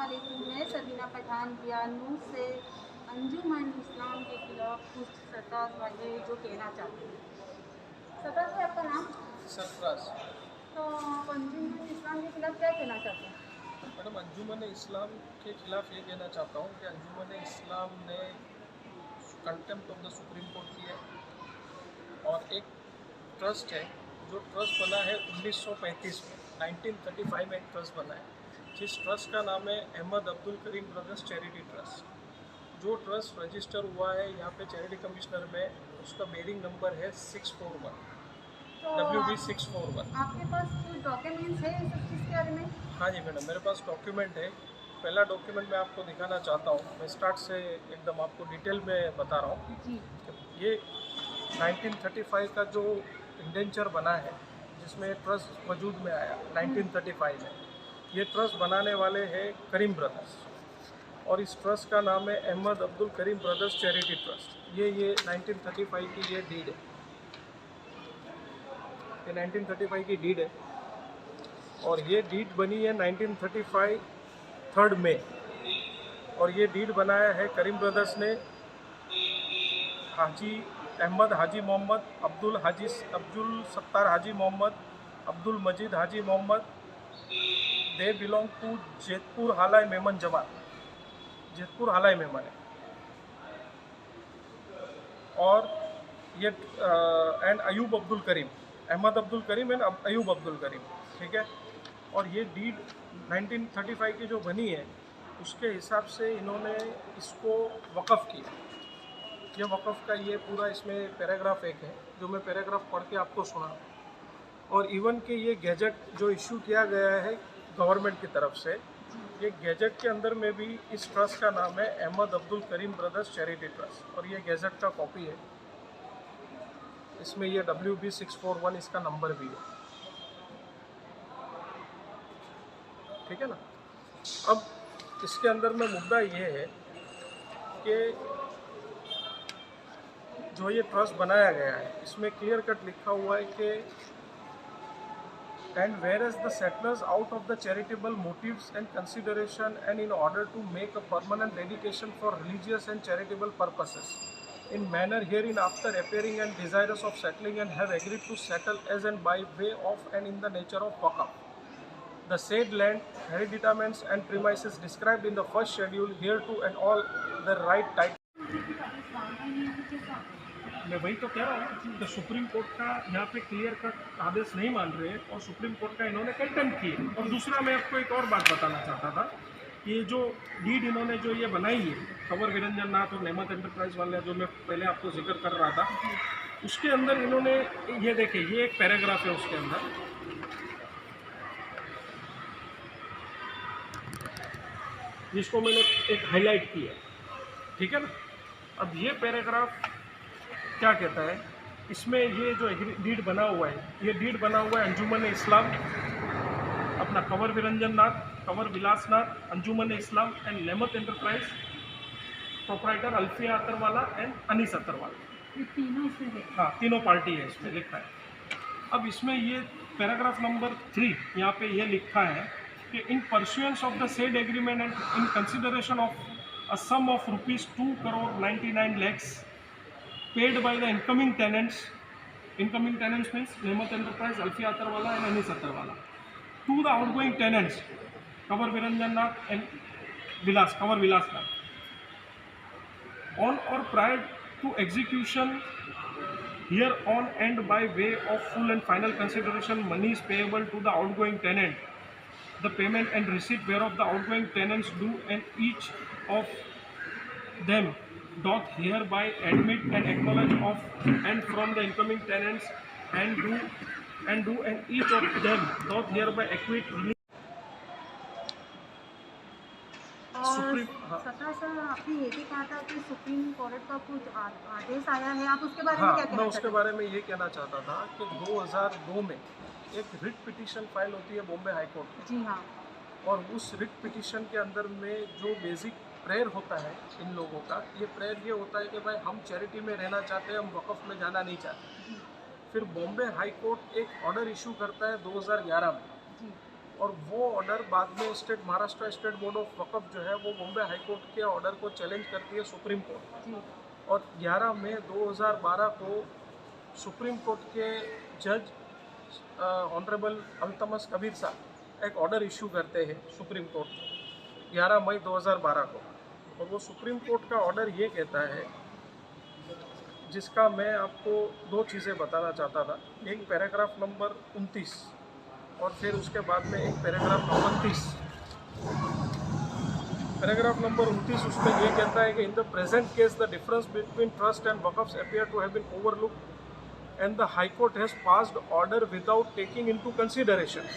वालेकुम। मैं सबीना पठान बियानू से अंजुमन इस्लाम के खिलाफ कुछ सरताज वाले जो कहना चाहते हैं। सरताज भाई, आपका नाम? सरफराज। तो आप अंजुमन इस्लाम के खिलाफ क्या कहना चाहते हैं? मैडम, अंजुमन इस्लाम के खिलाफ ये कहना चाहता हूँ कि अंजुमन इस्लाम ने contempt of the supreme court की है और एक ट्रस्ट है जो ट्रस्ट बना है 1935 में, 1935 में एक ट्रस्ट बना है जिस ट्रस्ट का नाम है अहमद अब्दुल करीम ब्रदर्स चैरिटी ट्रस्ट। जो ट्रस्ट रजिस्टर हुआ है यहाँ पे चैरिटी कमिश्नर में, उसका बेरिंग नंबर है 641 तो WB 641। आपके पास कुछ डॉक्यूमेंट्स है इस सब चीज़ के बारे में? हाँ जी मैडम, मेरे पास डॉक्यूमेंट है। पहला डॉक्यूमेंट मैं आपको दिखाना चाहता हूँ। मैं स्टार्ट से एकदम आपको डिटेल में बता रहा हूँ। जी। ये 1935 का जो इंडेंचर बना है जिसमें ट्रस्ट वजूद में आया 1935 में, ये ट्रस्ट बनाने वाले हैं करीम ब्रदर्स और इस ट्रस्ट का नाम है अहमद अब्दुल करीम ब्रदर्स चैरिटी ट्रस्ट। ये 1935 की ये डीड है, ये 1935 की डीड है और ये डीड बनी है 1935 3 मई और ये डीड बनाया है करीम ब्रदर्स ने Haji Ahmed Haji Mohammed Abdul Sattar Haji Mohammed Abdul Majid Haji Mohammed. They belong to Jetpur Halai Memon Jamat, Jetpur Halai Memon है। और ये एंड अयूब अब्दुल करीम, अहमद अब्दुल करीम एंड अयूब अब्दुल करीम, ठीक है। और ये डीड 1935 की जो बनी है उसके हिसाब से इन्होंने इसको वक़फ़ किया। ये वक़फ़ का ये पूरा इसमें पैराग्राफ एक है जो मैं पैराग्राफ पढ़ के आपको सुना। और इवन के ये गैजेट जो इशू किया गया है गवर्नमेंट की तरफ से, ये गैजेट के अंदर में भी इस ट्रस्ट का नाम है अहमद अब्दुल करीम ब्रदर्स चैरिटी ट्रस्ट और ये गैजेट का कॉपी है। इसमें ये WB 641 इसका नंबर भी है, ठीक है ना। अब इसके अंदर में मुद्दा ये है कि जो ये ट्रस्ट बनाया गया है इसमें क्लियर कट लिखा हुआ है कि and whereas the settlers out of the charitable motives and consideration and in order to make a permanent dedication for religious and charitable purposes in manner herein after appearing and desirous of settling and have agreed to settle as and by way of and in the nature of waqf the said land hereditaments and premises described in the first schedule hereto and all the right title। मैं वही तो कह रहा हूँ कि supreme court का यहाँ पे क्लियर कट आदेश नहीं मान रहे और सुप्रीम कोर्ट का इन्होंने कंटेम्प्ट किए। और दूसरा मैं आपको एक और बात बताना चाहता था कि जो डीड इन्होंने जो ये बनाई है कंवर विरंजन नाथ और नेमत एंटरप्राइज वाले जो मैं पहले आपको जिक्र कर रहा था, उसके अंदर इन्होंने ये देखिए, ये एक पैराग्राफ है उसके अंदर, जिसको मैंने एक हाईलाइट किया, ठीक है ना। अब ये पैराग्राफ क्या कहता है, इसमें ये जो डीड बना हुआ है, ये डीड बना हुआ है अंजुमन इस्लाम, अपना Kanwar Viranjan Nath, Kanwar Vilas Nath, Anjuman Islam and Nemat enterprise, proprietor Alfiya Atarwala and Anees Atarwala. ये तीनों इसमें है? हाँ, तीनों पार्टी है इसमें लिखा है। अब इसमें ये पैराग्राफ नंबर 3 यहाँ पे ये लिखा है कि in pursuance of the said agreement and in consideration of a sum of ₹2,99,00,000 paid by the incoming tenants means Nemat Enterprise, Alfia Atarwala and Anis Atarwala, to the outgoing tenants Kanwar Viranjan Nath and Kanwar Vilas Nath, on or prior to execution hereon and by way of full and final consideration monies payable to the outgoing tenant, the payment and receipt whereof the outgoing tenants do and each of them doth hereby admit and acknowledge of and from the incoming tenants and do and each of them doth hereby acquit और सत्ता sir, आपने ये भी कहा था कि supreme court का कुछ आदेश आया है, आप उसके बारे में क्या कहना मैं चाहते उसके हैं? बारे में ये कहना चाहता था कि 2002 में एक रिट पिटीशन फाइल होती है बॉम्बे हाई कोर्ट में। जी हाँ। और उस रिट पिटीशन के अंदर में जो बेसिक प्रेयर होता है इन लोगों का, ये प्रेयर ये होता है कि भाई हम चैरिटी में रहना चाहते हैं, हम वक़फ़ में जाना नहीं चाहते। फिर बॉम्बे हाई कोर्ट एक ऑर्डर इशू करता है 2011 में, और वो ऑर्डर बाद में महाराष्ट्र स्टेट बोर्ड ऑफ वक़्फ़ जो है वो बॉम्बे हाई कोर्ट के ऑर्डर को चैलेंज करती है सुप्रीम कोर्ट जी। और 11 मई 2012 को सुप्रीम कोर्ट के जज ऑनरेबल अल्तमस कबीर साहब एक ऑर्डर इशू करते हैं सुप्रीम कोर्ट को 11 मई 2012 को और वो सुप्रीम कोर्ट का ऑर्डर ये कहता है जिसका मैं आपको दो चीज़ें बताना चाहता था। एक पैराग्राफ नंबर 29 और फिर उसके बाद में एक पैराग्राफ नंबर 30। पैराग्राफ नंबर 29 उसमें ये कहता है कि in the present case the difference between trust and waqfs appear to have been overlooked and the high court has passed order without taking into consideration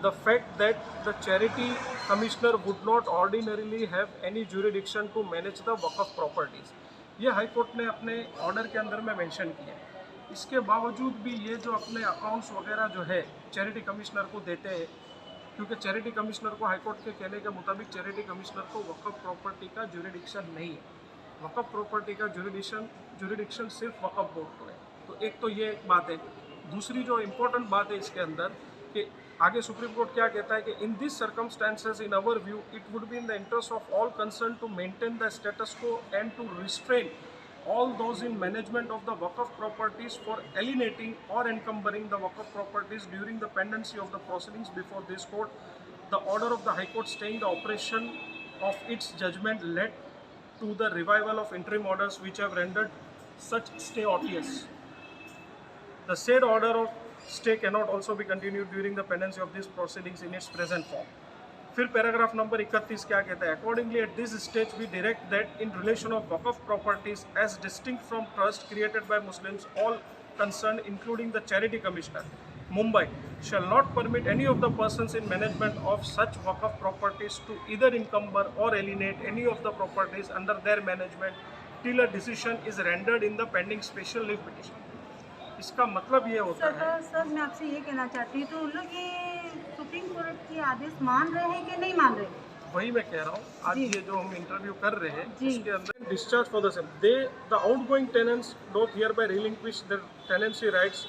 the fact that the charity commissioner would not ordinarily have any jurisdiction to manage the Waqf properties. ये high court ने अपने order के अंदर में mention किया। इसके बावजूद भी ये जो अपने अकाउंट्स वगैरह जो है चैरिटी कमिश्नर को देते हैं, क्योंकि चैरिटी कमिश्नर को हाई कोर्ट के कहने के मुताबिक चैरिटी कमिश्नर को वक़्फ़ प्रॉपर्टी का जुरिडिक्शन नहीं है। वक़्फ़ प्रॉपर्टी का जुरिडिक्शन सिर्फ वक़्फ़ बोर्ड को है। तो एक तो ये बात है। दूसरी जो इम्पोर्टेंट बात है इसके अंदर कि आगे सुप्रीम कोर्ट क्या कहता है कि in this circumstances in our view it would be in the interest of all concern to maintain the status quo and to restrain all those in management of the Waqf properties for alienating or encumbering the Waqf properties during the pendency of the proceedings before this court. The order of the High Court staying the operation of its judgment led to the revival of interim orders which have rendered such stay odious. The said order of stay cannot also be continued during the pendency of these proceedings in its present form. फिर paragraph number 31 क्या कहता है? Accordingly at this stage we direct that in relation of waqf properties as distinct from trust created by Muslims all concern including the charity commissioner Mumbai shall not permit any of the persons in management of such Waqf properties to either encumber or alienate any of the properties under their management till a decision is rendered in the pending special leave petition. इसका मतलब ये होता है sir मैं आपसे ये कहना चाहती हूँ तो उन लोग ये सुप्रीम कोर्ट के आदेश मान रहे हैं कि नहीं मान रहे? वही मैं कह रहा हूँ। आज ये जो हम इंटरव्यू कर रहे हैं जी। उसके अंदर discharge for the same they the outgoing tenants doth hereby relinquish their tenancy rights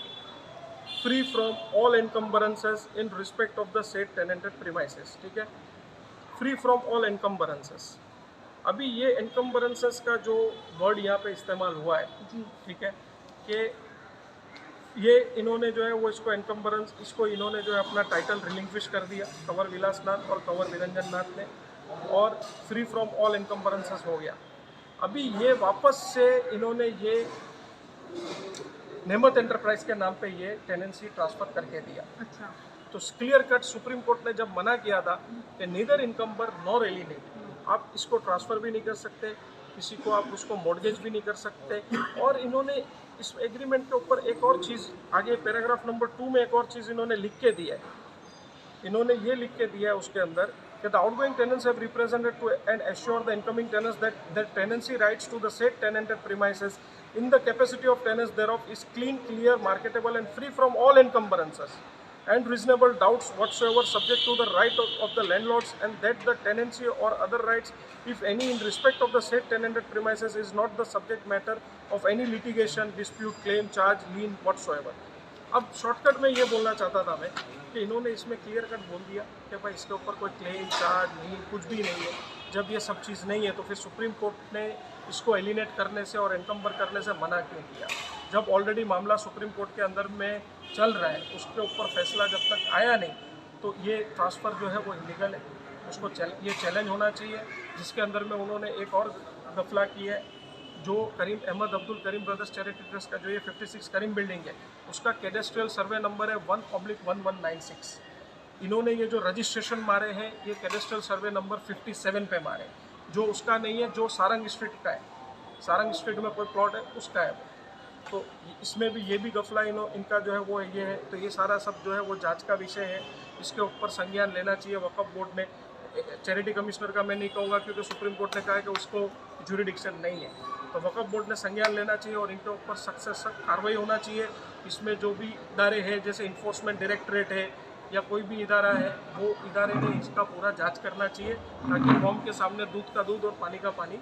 free from all encumbrances in respect of the said tenanted premises. ठीक है, फ्री फ्रॉम ऑल एनकम्बरेंसेस। अभी ये एनकम्बरेंसेस का जो वर्ड यहाँ पे इस्तेमाल हुआ है, ठीक है, कि ये इन्होंने जो है वो इसको एनकम्बरेंस इसको इन्होंने जो है अपना टाइटल रिलिंक्विश कर दिया कंवर विलास नाथ और कंवर निरंजन नाथ ने और फ्री फ्रॉम ऑल एनकम्बरेंसेस हो गया। अभी ये वापस से इन्होंने ये नेमत एंटरप्राइज के नाम पे ये टेनेंसी ट्रांसफ़र करके दिया। अच्छा। तो क्लियर कट सुप्रीम कोर्ट ने जब मना किया था कि नीदर इनकम्बर नॉर एलिनेट, आप इसको ट्रांसफ़र भी नहीं कर सकते, किसी को आप उसको मॉर्गेज भी नहीं कर सकते। और इन्होंने इस एग्रीमेंट के ऊपर एक और चीज़ आगे पैराग्राफ नंबर 2 में एक और चीज़ इन्होंने लिख के दिया है। इन्होंने ये लिख के दिया है उसके अंदर कि the outgoing tenants have represented to and assure the incoming tenants that that tenancy rights to the said tenanted premises in the capacity of tenants thereof is clean, clear, marketable and free from all encumbrances and reasonable doubts whatsoever subject to the right of the landlords, and that the tenancy or other rights, if any, in respect of the said tenanted premises is not the subject matter of any litigation, dispute, claim, charge, lien whatsoever. अब shortcut में ये बोलना चाहता था मैं कि इन्होंने इसमें क्लियर कट बोल दिया कि भाई इसके ऊपर कोई क्लेम, चार्ज, लीन कुछ भी नहीं है। जब ये सब चीज़ नहीं है तो फिर सुप्रीम कोर्ट ने इसको एलिनेट करने से और एनकम्बर करने से मना क्यों किया? जब ऑलरेडी मामला सुप्रीम कोर्ट के अंदर में चल रहा है, उसके ऊपर फैसला जब तक आया नहीं तो ये ट्रांसफ़र जो है वो इलीगल है, उसको ये चैलेंज होना चाहिए। जिसके अंदर में उन्होंने एक और गफला की है, जो करीम अहमद अब्दुल करीम ब्रदर्स चैरिटी ट्रस्ट का जो ये 56 करीम बिल्डिंग है उसका कैडेस्ट्रियल सर्वे नंबर है 1/1196। इन्होंने ये जो रजिस्ट्रेशन मारे हैं ये कैडेस्ट्रियल सर्वे नंबर 57 पे मारे, जो उसका नहीं है, जो सारंग स्ट्रीट का है, सारंग स्ट्रीट में कोई प्लॉट है उसका है। तो इसमें भी ये भी गफला इनका जो है वो ये है। तो ये सारा सब जो है वो जांच का विषय है, इसके ऊपर संज्ञान लेना चाहिए वक़्फ़ बोर्ड ने। चैरिटी कमिश्नर का मैं नहीं कहूँगा क्योंकि सुप्रीम कोर्ट ने कहा है कि उसको जुरिडिक्शन नहीं है, तो वक़्फ़ बोर्ड ने संज्ञान लेना चाहिए और इनके ऊपर सख्त से सख्त कार्रवाई होना चाहिए। इसमें जो भी इदारे हैं जैसे इन्फोर्समेंट डायरेक्टरेट है या कोई भी इदारा है, वो इदारे ने इसका पूरा जांच करना चाहिए ताकि कौम के सामने दूध का दूध और पानी का पानी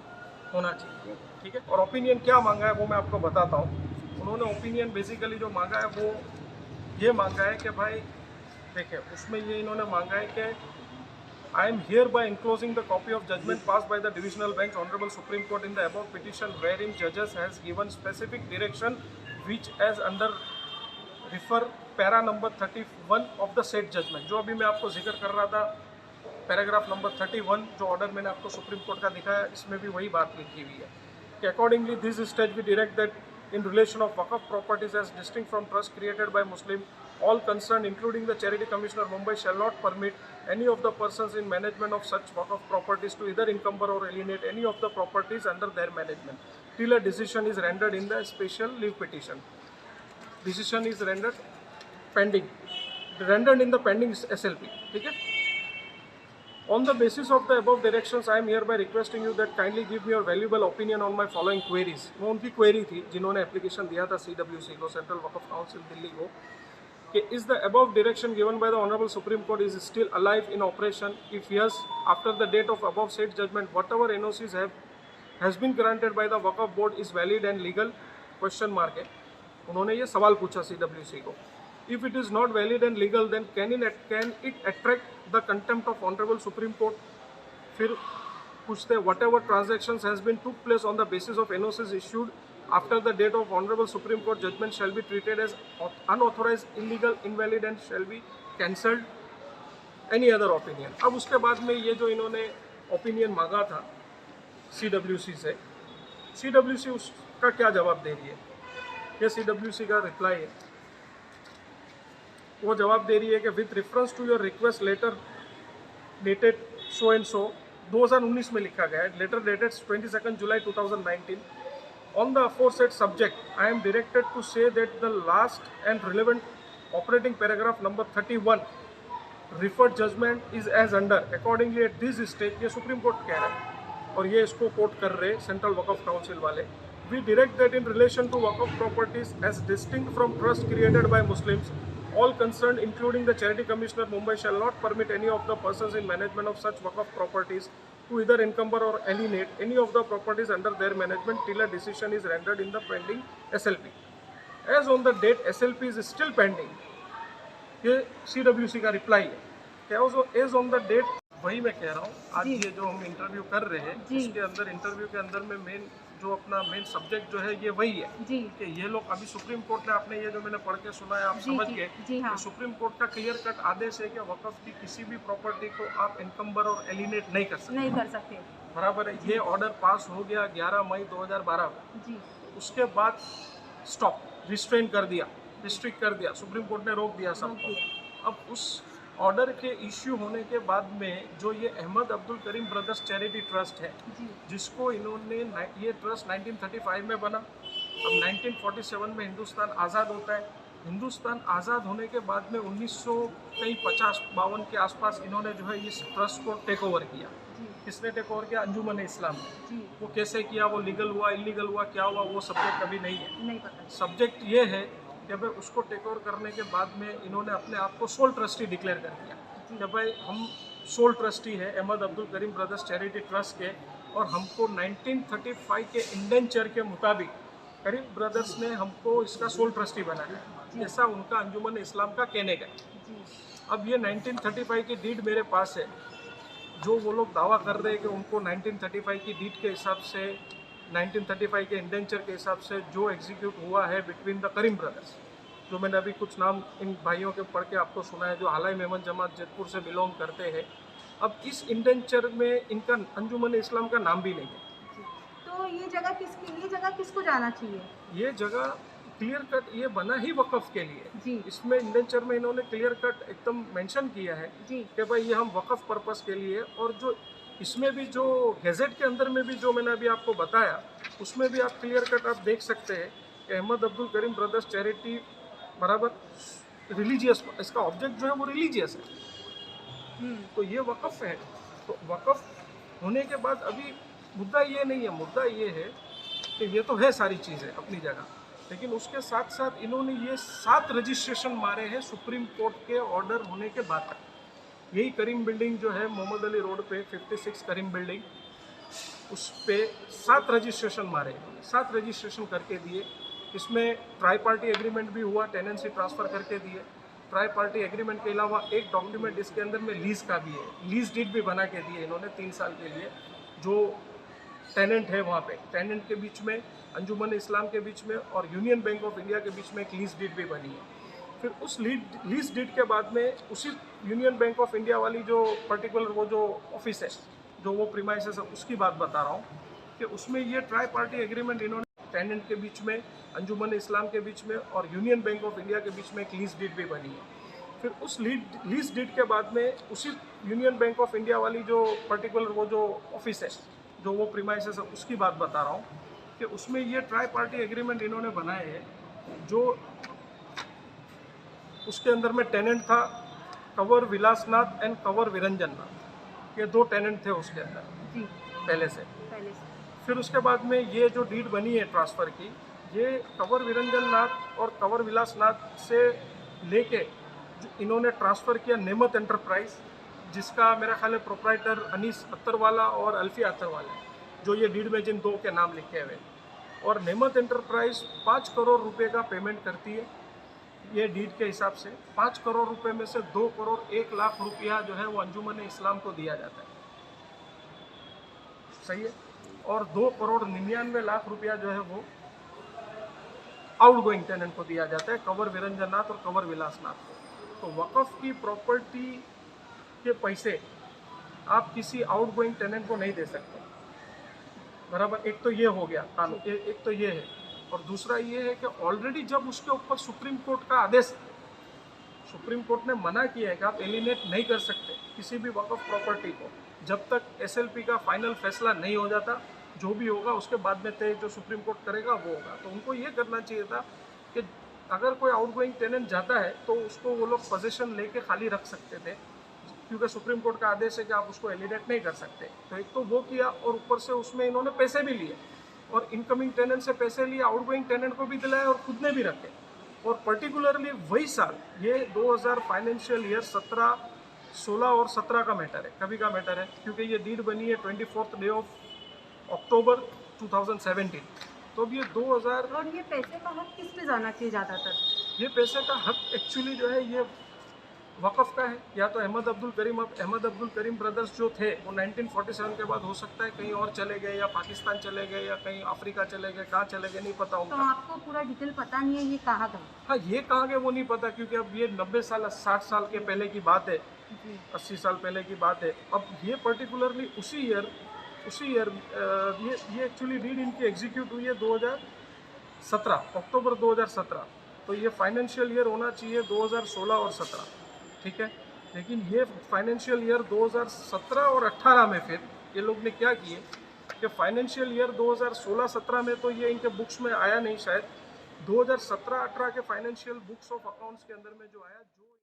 होना चाहिए। ठीक है, और ओपिनियन क्या मांगा है वो मैं आपको बताता हूँ। उन्होंने ओपिनियन बेसिकली जो मांगा है वो ये मांगा है कि भाई देखिए उसमें ये इन्होंने मांगा है कि I am hereby enclosing the copy of judgment passed by the Divisional Bench, Honorable Supreme Court in the above petition, wherein judges has given specific direction, which as under refer para number 31 of the said judgment. जो अभी मैं आपको जिक्र कर रहा था, paragraph number 31 जो order मैंने आपको सुप्रीम कोर्ट का दिखाया, इसमें भी वही बात लिखी हुई है कि accordingly this stage we direct that in relation of waqf properties as distinct from trust created by Muslim, all concerned including the Charity Commissioner Mumbai shall not permit any of the persons in management of such waqf properties to either encumber or alienate any of the properties under their management till a decision is rendered in the special leave petition. Decision is rendered in the pending SLP. ठीक है? On the basis of the above directions, I am hereby requesting you that kindly give me your valuable opinion on my following queries. वो उनकी query थी जिन्होंने application दिया था CWC को, central waqf council Delhi को, कि is the above direction given by the Honorable Supreme Court is still alive in operation? If yes, after the date of above said judgment, whatever NOCs has been granted by the Waqf Board is valid and legal? Question mark है. उन्होंने ये सवाल पूछा CWC को. If it is not valid and legal, then can it attract the contempt of Honorable Supreme Court? फिर पूछते whatever transactions has been took place on the basis of NOCs issued after the date of Honorable Supreme Court judgment shall be treated as unauthorized, illegal, invalid and shall be cancelled. Any other opinion? अब उसके बाद में ये जो इन्होंने opinion मांगा था CWC से, CWC उसका क्या जवाब दे रही है? ये CWC का रिप्लाई है. वो जवाब दे रही है कि with reference to your request letter dated so and so, 2019 में लिखा गया है, letter dated 22 July 2019, on the aforesaid subject I am directed to say that the last and relevant operating paragraph number 31 referred judgment is as under accordingly at this stage. ये supreme court कह रहा है और ये इसको quote कर रहे central waqf council वाले. We direct that in relation to waqf properties as distinct from trust created by Muslims, all concerned including the Charity Commissioner Mumbai shall not permit any of the persons in management of such waqf properties to either encumber or alienate any of the properties under their management till a decision is rendered in the pending SLP. As on the date SLP is still pending, ये CWC का reply है कि as on the date, वही मैं कह रहा हूँ. आज ये जो हम इंटरव्यू कर रहे हैं इसके अंदर, इंटरव्यू के अंदर में मेन जो अपना मेन सब्जेक्ट जो है ये वही है कि ये लोग अभी सुप्रीम कोर्ट ने, आपने ये जो मैंने पढ़ के सुना है आप समझ गए कि सुप्रीम कोर्ट का क्लियर कट आदेश है कि वक़्फ़ की किसी भी प्रॉपर्टी को आप इनकम्बर और एलिनेट नहीं कर सकते. बराबर है. ये ऑर्डर पास हो गया 11 मई 2012 में. उसके बाद स्टॉप, रिस्ट्रेन कर दिया, रिस्ट्रिक्ट कर दिया, सुप्रीम कोर्ट ने रोक दिया सबको. अब उस ऑर्डर के इश्यू होने के बाद में जो ये अहमद अब्दुल करीम ब्रदर्स चैरिटी ट्रस्ट है, जिसको इन्होंने, ये ट्रस्ट 1935 में बना. अब 1947 में हिंदुस्तान आज़ाद होता है. हिंदुस्तान आज़ाद होने के बाद में 1950-52 के आसपास इन्होंने जो है इस ट्रस्ट को टेक ओवर किया. किसने टेक ओवर किया? अंजुमन इस्लाम ने. वो कैसे किया, वो लीगल हुआ, इलीगल हुआ, क्या हुआ, वो सब्जेक्ट अभी नहीं है. नहीं पता. सब्जेक्ट ये है कि भाई उसको टेक ओवर करने के बाद में इन्होंने अपने आप को सोल ट्रस्टी डिक्लेयर कर दिया कि भाई हम सोल ट्रस्टी है अहमद अब्दुल करीम ब्रदर्स चैरिटी ट्रस्ट के, और हमको 1935 के इंडेंचर के मुताबिक करीम ब्रदर्स ने हमको इसका सोल ट्रस्टी बनाया, ऐसा उनका अंजुमन इस्लाम का कहने का. अब ये 1935 की डीड मेरे पास है, जो वो लोग दावा कर रहे हैं कि उनको 1935 की डीड के हिसाब से, 1935 के इंडेंचर के हिसाब से जो एग्जीक्यूट हुआ है बिटवीन द करीम ब्रदर्स, जो मैंने अभी कुछ नाम इन भाइयों के पढ़ के आपको सुना है, जो हालाई मेमन जमात जैतपुर से बिलोंग करते हैं. अब इस इंडेंचर में इनका अंजुमन इस्लाम का नाम भी नहीं है. तो ये जगह किसको जाना चाहिए? ये जगह क्लियर कट ये बना ही वक़फ़ के लिए. इसमें इंडेंचर में इन्होंने क्लियर कट एकदम मेंशन किया है कि भाई ये हम वक़फ़ पर्पस के लिए, और जो इसमें भी जो गैजेट के अंदर में भी जो मैंने अभी आपको बताया उसमें भी आप क्लियर कट आप देख सकते हैं कि अहमद अब्दुल करीम ब्रदर्स चैरिटी बराबर रिलीजियस, इसका ऑब्जेक्ट जो है वो रिलीजियस है. तो ये वक़फ़ है. तो वक़फ़ होने के बाद अभी मुद्दा ये नहीं है, मुद्दा ये है कि ये तो है सारी चीज़ें अपनी जगह, लेकिन उसके साथ साथ इन्होंने ये 7 रजिस्ट्रेशन मारे हैं सुप्रीम कोर्ट के ऑर्डर होने के बाद तक. यही करीम बिल्डिंग जो है मोहम्मद अली रोड पे 56 करीम बिल्डिंग, उस पे 7 रजिस्ट्रेशन मारे, 7 रजिस्ट्रेशन करके दिए. इसमें ट्राई पार्टी एग्रीमेंट भी हुआ, टेनेंसी ट्रांसफ़र करके दिए. ट्राई पार्टी एग्रीमेंट के अलावा एक डॉक्यूमेंट इसके अंदर में लीज का भी है, लीज डीड भी बना के दिए इन्होंने 3 साल के लिए। जो टेनेंट है वहाँ पे, टेनेंट के बीच में, अंजुमन इस्लाम के बीच में और यूनियन बैंक ऑफ इंडिया के बीच में एक लीज डीड भी बनी है। फिर उस लीज डीड के बाद में उसी यूनियन बैंक ऑफ इंडिया वाली जो पर्टिकुलर वो जो ऑफिस है, जो वो प्रीमाइसेस है, उसकी बात बता रहा हूँ कि उसमें ये ट्राई पार्टी एग्रीमेंट इन्होंने टेनेंट के बीच में, अंजुमन इस्लाम के बीच में और यूनियन बैंक ऑफ इंडिया के बीच में एक लीज डीड भी बनी है। फिर उस लीज डीड के बाद में उसी यूनियन बैंक ऑफ इंडिया वाली जो पर्टिकुलर वो जो ऑफिस है, जो वो प्रीमाइसेस है, उसकी बात बता रहा हूँ कि उसमें ये ट्राई पार्टी एग्रीमेंट इन्होंने बनाए हैं। जो उसके अंदर में टेनेंट था कंवर विलासनाथ एंड कंवर विरंजन नाथ, ये 2 टेनेंट थे उसके अंदर जी पहले से। फिर उसके बाद में ये जो डीड बनी है ट्रांसफ़र की, ये कंवर विरंजन नाथ और कंवर विलासनाथ से लेके जो इन्होंने ट्रांसफ़र किया नेमत एंटरप्राइज, जिसका मेरा ख्याल है प्रोप्राइटर अनीस अत्तरवाला और अल्फिया अत्तरवाला, जो ये डीड में जिन 2 के नाम लिखे हुए। और नेमत एंटरप्राइज 5 करोड़ रुपए का पेमेंट करती है ये डीड के हिसाब से। 5 करोड़ रुपए में से 2 करोड़ 1 लाख रुपया जो है वो अंजुमन इस्लाम को दिया जाता है, सही है। और 2 करोड़ 99 लाख रुपया जो है वो आउटगोइंग टेनेंट को दिया जाता है, कंवर विरंजन नाथ और कंवर विलासनाथ को। तो वक़्फ़ की प्रॉपर्टी के पैसे आप किसी आउटगोइंग टेनेंट को नहीं दे सकते, बराबर। एक तो ये हो गया कानून, एक तो ये है। और दूसरा ये है कि ऑलरेडी जब उसके ऊपर सुप्रीम कोर्ट का आदेश, सुप्रीम कोर्ट ने मना किया है कि आप एलिनेट नहीं कर सकते किसी भी वक़्फ़ प्रॉपर्टी को जब तक एसएलपी का फाइनल फैसला नहीं हो जाता। जो भी होगा उसके बाद में तय जो सुप्रीम कोर्ट करेगा वो होगा। तो उनको ये करना चाहिए था कि अगर कोई आउटगोइंग टेनेंट जाता है तो उसको वो लोग पोजीशन लेके खाली रख सकते थे, क्योंकि सुप्रीम कोर्ट का आदेश है कि आप उसको एलिनेट नहीं कर सकते। तो एक तो वो किया और ऊपर से उसमें इन्होंने पैसे भी लिए और इनकमिंग टेनेंट से पैसे लिए, आउटगोइंग टेनेंट को भी दिलाए और खुद ने भी रखे। और पर्टिकुलरली वही साल, ये 2000 फाइनेंशियल ईयर 17, 16 और 17 का मैटर है, कभी का मैटर है, क्योंकि ये डीड बनी है 24 डे ऑफ अक्टूबर 2017। तो अब ये 2000। और ये पैसे का हक किस पे जाना चाहिए ज़्यादातर? ये पैसे का हक एक्चुअली जो है ये वक़्फ़ का है, या तो अहमद अब्दुल करीम। अब अहमद अब्दुल करीम ब्रदर्स जो थे वो 1947 के बाद हो सकता है कहीं और चले गए, या पाकिस्तान चले गए, या कहीं अफ्रीका चले गए, कहाँ चले गए नहीं पता तो होगा। आपको पूरा डिटेल पता नहीं है ये कहाँ गए? हाँ, ये कहाँ गए वो नहीं पता, क्योंकि अब ये 90 साल 60 साल के पहले की बात है, जी 80 साल पहले की बात है। अब ये पर्टिकुलरली उसी ईयर ये एक्चुअली डीड इनकी एग्जीक्यूट हुई है 2017, अक्टूबर 2017। तो ये फाइनेंशियल ईयर होना चाहिए 2016 और 17, ठीक है। लेकिन ये फाइनेंशियल ईयर 2017 और 18 में फिर ये लोग ने क्या किए कि फाइनेंशियल ईयर 2016-17 में तो ये इनके बुक्स में आया नहीं शायद, 2017-18 के फाइनेंशियल बुक्स ऑफ अकाउंट्स के अंदर में जो आया, जो